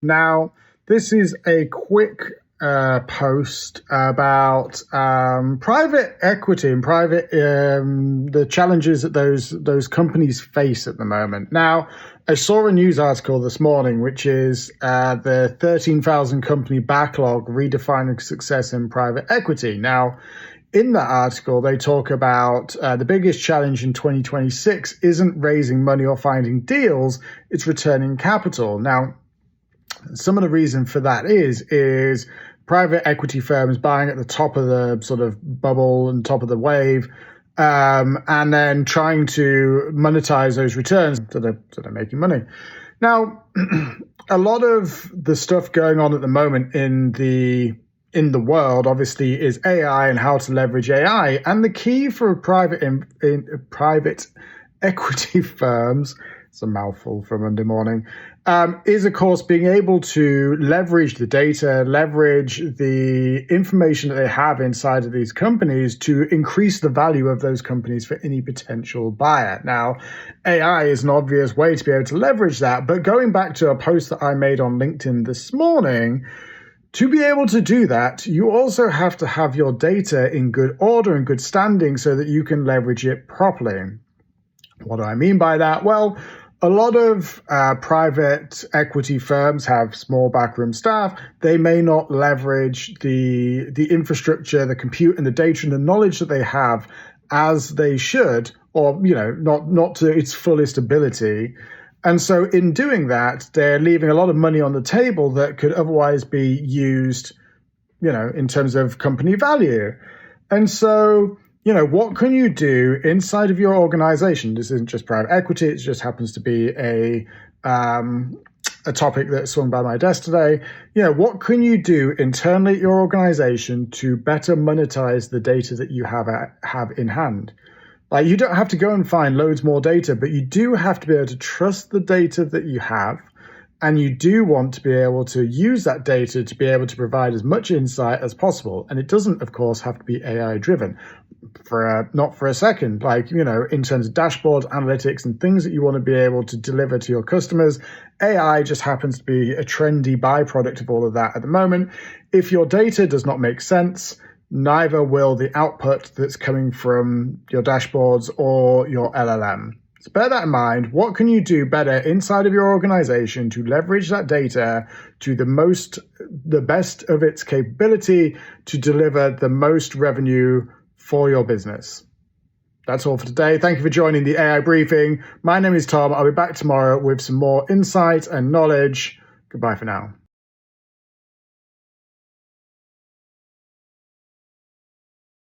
Now, this is a quick post about private equity and private the challenges that those companies face at the moment. Now, I saw a news article this morning, which is the 13,000 company backlog redefining success in private equity. Now, in that article, they talk about the biggest challenge in 2026 isn't raising money or finding deals, it's returning capital. Now, some of the reason for that is private equity firms buying at the top of the sort of bubble and top of the wave, and then trying to monetize those returns so they're making money. Now, a lot of the stuff going on at the moment in the world, obviously, is AI and how to leverage AI. And the key for private equity firms, it's a mouthful for Monday morning, is, of course, being able to leverage the data, leverage the information that they have inside of these companies to increase the value of those companies for any potential buyer. Now, AI is an obvious way to be able to leverage that. But going back to a post that I made on LinkedIn this morning, to be able to do that, you also have to have your data in good order and good standing so that you can leverage it properly. What do I mean by that? Well, a lot of private equity firms have small backroom staff. They may not leverage the infrastructure, the compute and the data and the knowledge that they have as they should, or not to its fullest ability. And so in doing that, they're leaving a lot of money on the table that could otherwise be used, in terms of company value. And so, what can you do inside of your organization? This isn't just private equity. It just happens to be a topic that swung by my desk today. What can you do internally at your organization to better monetize the data that you have in hand? Like, you don't have to go and find loads more data, but you do have to be able to trust the data that you have. And you do want to be able to use that data to be able to provide as much insight as possible. And it doesn't, of course, have to be AI driven not for a second. Like, in terms of dashboards, analytics, and things that you want to be able to deliver to your customers, AI just happens to be a trendy byproduct of all of that at the moment. If your data does not make sense, neither will the output that's coming from your dashboards or your LLM. So bear that in mind. What can you do better inside of your organization to leverage that data to the best of its capability to deliver the most revenue for your business? That's all for today. Thank you for joining the AI briefing. My name is Tom. I'll be back tomorrow with some more insight and knowledge. Goodbye for now.